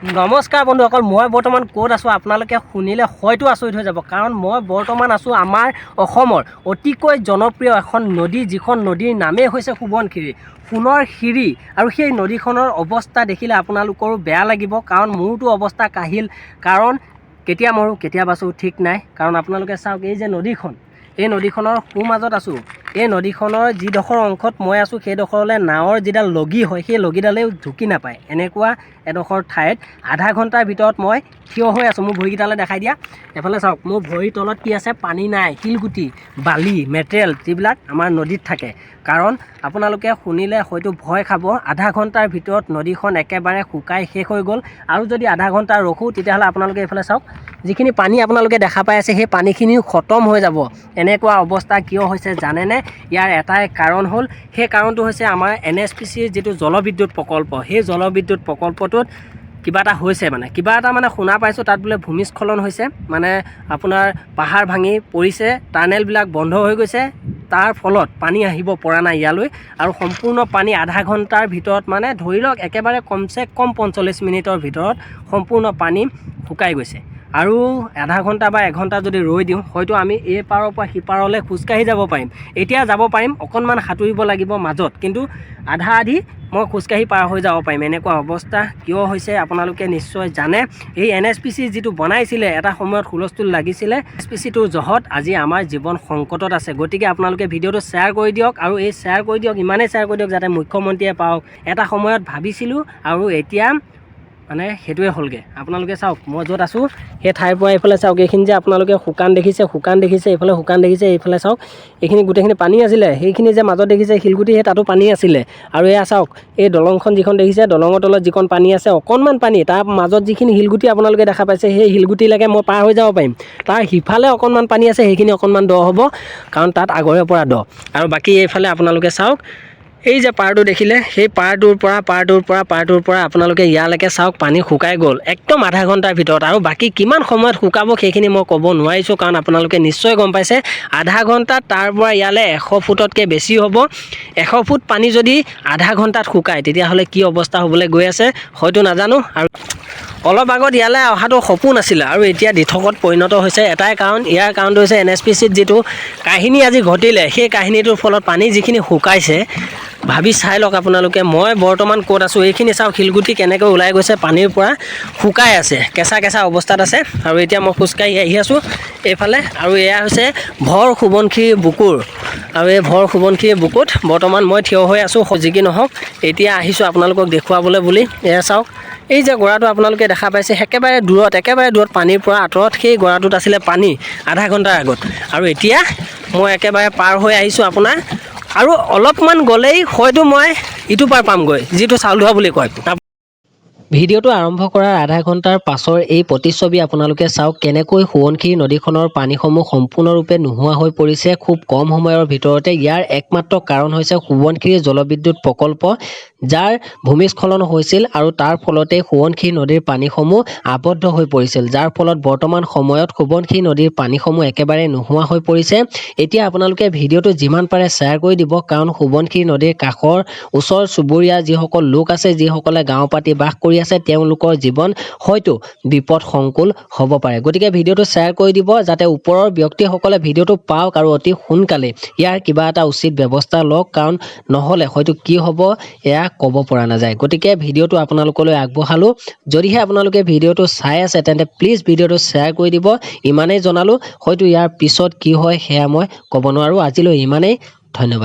নমস্কাৰ বন্ধুসকল, মই বৰ্তমান ক'ত আছোঁ আপোনালোকে শুনিলে হয়তো আচৰিত হৈ যাব। কাৰণ মই বৰ্তমান আছোঁ আমাৰ অসমৰ অতিকৈ জনপ্ৰিয় এখন নদী, যিখন নদীৰ নামেই হৈছে সোৱণশিৰি, সোণৰ শিৰি। আৰু সেই নদীখনৰ অৱস্থা দেখিলে আপোনালোকৰো বেয়া লাগিব, কাৰণ মোৰতো অৱস্থা কাহিল। কাৰণ কেতিয়া মৰোঁ কেতিয়া বাচোঁ ঠিক নাই। কাৰণ আপোনালোকে চাওক, এই যে নদীখন, এই নদীখনৰ সোঁমাজত আছোঁ। এই নদীখনৰ যিডোখৰ অংশত মই আছোঁ সেইডোখৰলৈ নাৱৰ যিডাল লগি হয়, সেই লগিডালেও ঢুকি নাপায়। এনেকুৱা এডোখৰ ঠাইত আধা ঘণ্টাৰ ভিতৰত মই থিয় হৈ আছোঁ। মোৰ ভৰিকেইটালৈ দেখাই দিয়া। এফালে চাওক, মোৰ ভৰিৰ তলত কি আছে? পানী নাই, শিলগুটি, বালি, মেটেৰিয়েল যিবিলাক আমাৰ নদীত থাকে। কাৰণ আপোনালোকে শুনিলে হয়তো ভয় খাব, আধা ঘণ্টাৰ ভিতৰত নদীখন একেবাৰে শুকাই শেষ হৈ গ'ল। আৰু যদি আধা ঘণ্টা ৰখোঁ তেতিয়াহ'লে আপোনালোকে এইফালে চাওক, যিখিনি পানী আপোনালোকে দেখা পাই আছে সেই পানীখিনিও খতম হৈ যাব। এনেকুৱা অৱস্থা কিয় হৈছে জানেনে? ইয়াৰ এটাই কাৰণ হ'ল, সেই কাৰণটো হৈছে আমাৰ NSPCৰ যিটো জলবিদ্যুৎ প্ৰকল্প, সেই জলবিদ্যুৎ প্ৰকল্পটোত কিবা এটা হৈছে, কিবা এটা শুনা পাইছোঁ, তাত বোলে ভূমিস্খলন হৈছে। আপোনাৰ পাহাৰ ভাঙি পৰিছে, টানেলবিলাক বন্ধ হৈ গৈছে, তাৰ ফলত পানী আহিব পৰা নাই ইয়ালৈ। আৰু সম্পূৰ্ণ পানী আধা ঘণ্টাৰ ভিতৰত, ধৰি লওক একেবাৰে কমচে কম 45 মিনিটৰ ভিতৰত সম্পূৰ্ণ পানী শুকাই গৈছে। আৰু আধা ঘণ্টা বা এঘণ্টা যদি ৰৈ দিওঁ, হয়তো আমি এই পাৰৰ পৰা সিপাৰলৈ খোজকাঢ়ি যাব পাৰিম। এতিয়া যাব পাৰিম, অকণমান সাঁতুৰিব লাগিব মাজত, কিন্তু আধা আধি মই খোজকাঢ়ি পাৰ হৈ যাব পাৰিম। এনেকুৱা অৱস্থা কিয় হৈছে আপোনালোকে নিশ্চয় জানে। এই NSPC যিটো বনাইছিলে, এটা সময়ত হুলস্থুল লাগিছিলে, NSPCটোৰ জহত আজি আমাৰ জীৱন সংকটত আছে। গতিকে আপোনালোকে ভিডিঅ'টো শ্বেয়াৰ কৰি দিয়ক, আৰু এই শ্বেয়াৰ কৰি দিয়ক, ইমানেই শ্বেয়াৰ কৰি দিয়ক যাতে মুখ্যমন্ত্ৰীয়ে পাওক। এটা সময়ত ভাবিছিলোঁ, আৰু এতিয়া সেইটোৱে হ'লগৈ। আপোনালোকে চাওক, মই য'ত আছোঁ সেই ঠাইৰ পৰা এইফালে চাওক, এইখিনি যে আপোনালোকে শুকান দেখিছে, এইফালে শুকান দেখিছে, এইফালে চাওক, এইখিনি গোটেইখিনি পানী আছিলে। সেইখিনি যে মাজত দেখিছে শিলগুটি, সেই তাতো পানী আছিলে। আৰু এয়া চাওক, এই দলংখন যিখন দেখিছে, দলঙৰ তলত যিখন পানী আছে, অকণমান পানী, তাৰ মাজত যিখিনি শিলগুটি আপোনালোকে দেখা পাইছে, সেই শিলগুটিলৈকে মই পাৰ হৈ যাব পাৰিম। তাৰ সিফালে অকণমান পানী আছে, সেইখিনি অকণমান দ হ'ব, কাৰণ তাত আগৰে পৰা দ। আৰু বাকী এইফালে আপোনালোকে চাওক, এই যে পাৰটো দেখিলে, সেই পাৰটোৰ পৰা আপোনালোকে ইয়ালৈকে চাওক, পানী শুকাই গ'ল একদম আধা ঘণ্টাৰ ভিতৰত। আৰু বাকী কিমান সময়ত শুকাব সেইখিনি মই ক'ব নোৱাৰিছোঁ, কাৰণ আপোনালোকে নিশ্চয় গম পাইছে, আধা ঘণ্টাত তাৰ পৰা ইয়ালৈ 100 ফুটতকৈ বেছি হ'ব। 100 ফুট পানী যদি আধা ঘণ্টাত শুকায়, তেতিয়াহ'লে কি অৱস্থা হ'বলৈ গৈ আছে হয়তো নাজানো। আৰু অলপ আগত ইয়ালৈ অহাটো সপোন আছিলে, আৰু এতিয়া দিঠকত পৰিণত হৈছে। এটাই কাৰণ, ইয়াৰ কাৰণটো হৈছে NSPCত যিটো কাহিনী আজি ঘটিলে, সেই কাহিনীটোৰ ফলত পানী যিখিনি শুকাইছে, ভাবি চাই লওক আপোনালোকে। মই বৰ্তমান ক'ত আছোঁ, এইখিনি চাওক, শিলগুটি কেনেকৈ ওলাই গৈছে পানীৰ পৰা, শুকাই আছে, কেঁচা কেঁচা অৱস্থাত আছে। আৰু এতিয়া মই খোজকাঢ়ি আহি আছোঁ এইফালে, আৰু এয়া হৈছে ভৰ সোৱণশিৰি বুকুৰ। আৰু এই ভৰ সোৱণশিৰি বুকুত বৰ্তমান মই থিয় হৈ আছোঁ। যি কি নহওক, এতিয়া আহিছোঁ আপোনালোকক দেখুৱাবলৈ বুলি। এয়া চাওক, এই যে গৰাটো আপোনালোকে দেখা পাইছে, একেবাৰে দূৰত পানীৰ পৰা আঁতৰত, সেই গৰাটোত আছিলে পানী আধা ঘণ্টাৰ আগত। আৰু এতিয়া মই একেবাৰে পাৰ হৈ আহিছোঁ আপোনাৰ, আৰু অলপমান গ'লেই হয়তো মই ইটো পাৰ পামগৈ, যিটো চাউলধোৱা বুলি কয়। ভিডিঅ'টো আৰম্ভ কৰাৰ আধা ঘণ্টাৰ পাছৰ এই প্ৰতিচ্ছবি আপোনালোকে চাওক, কেনেকৈ সোৱণশিৰি নদীখনৰ পানীসমূহ সম্পূৰ্ণৰূপে নোহোৱা হৈ পৰিছে খুব কম সময়ৰ ভিতৰতে। ইয়াৰ একমাত্ৰ কাৰণ হৈছে সোৱণশিৰি জলবিদ্যুৎ প্ৰকল্প, যাৰ ভূমিস্খলন হৈছিল, আৰু তাৰ ফলতে সোৱণশিৰি নদীৰ পানীসমূহ আবদ্ধ হৈ পৰিছিল, যাৰ ফলত বৰ্তমান সময়ত সোৱণশিৰি নদীৰ পানীসমূহ একেবাৰে নোহোৱা হৈ পৰিছে। এতিয়া আপোনালোকে ভিডিঅ'টো যিমান পাৰে শ্বেয়াৰ কৰি দিব, কাৰণ সোৱণশিৰি নদীৰ কাষৰ ওচৰ চুবুৰীয়া যিসকল লোক আছে, যিসকলে গাঁও পাতি বাস কৰি আছে, তেওঁলোকৰ জীৱন হয়তো বিপদ সংকুল হ'ব পাৰে। গতিকে ভিডিঅ'টো শ্বেয়াৰ কৰি দিব, যাতে ওপৰৰ ব্যক্তিসকলে ভিডিঅ'টো পাওক, আৰু অতি সোনকালে ইয়াৰ কিবা এটা উচিত ব্যৱস্থা লওক, কাৰণ নহ'লে হয়তো কি হ'ব এয়া ক'ব পৰা নাযায়। গতিকে ভিডিঅ'টো আপোনালোকলৈ আগবঢ়ালোঁ। যদিহে আপোনালোকে ভিডিঅ'টো চাই আছে, তেন্তে প্লিজ ভিডিঅ'টো শ্বেয়াৰ কৰি দিব। ইমানেই জনালোঁ, হয়তো ইয়াৰ পিছত কি হয় সেয়া মই ক'ব নোৱাৰোঁ। আজিলৈ ইমানেই, ধন্যবাদ।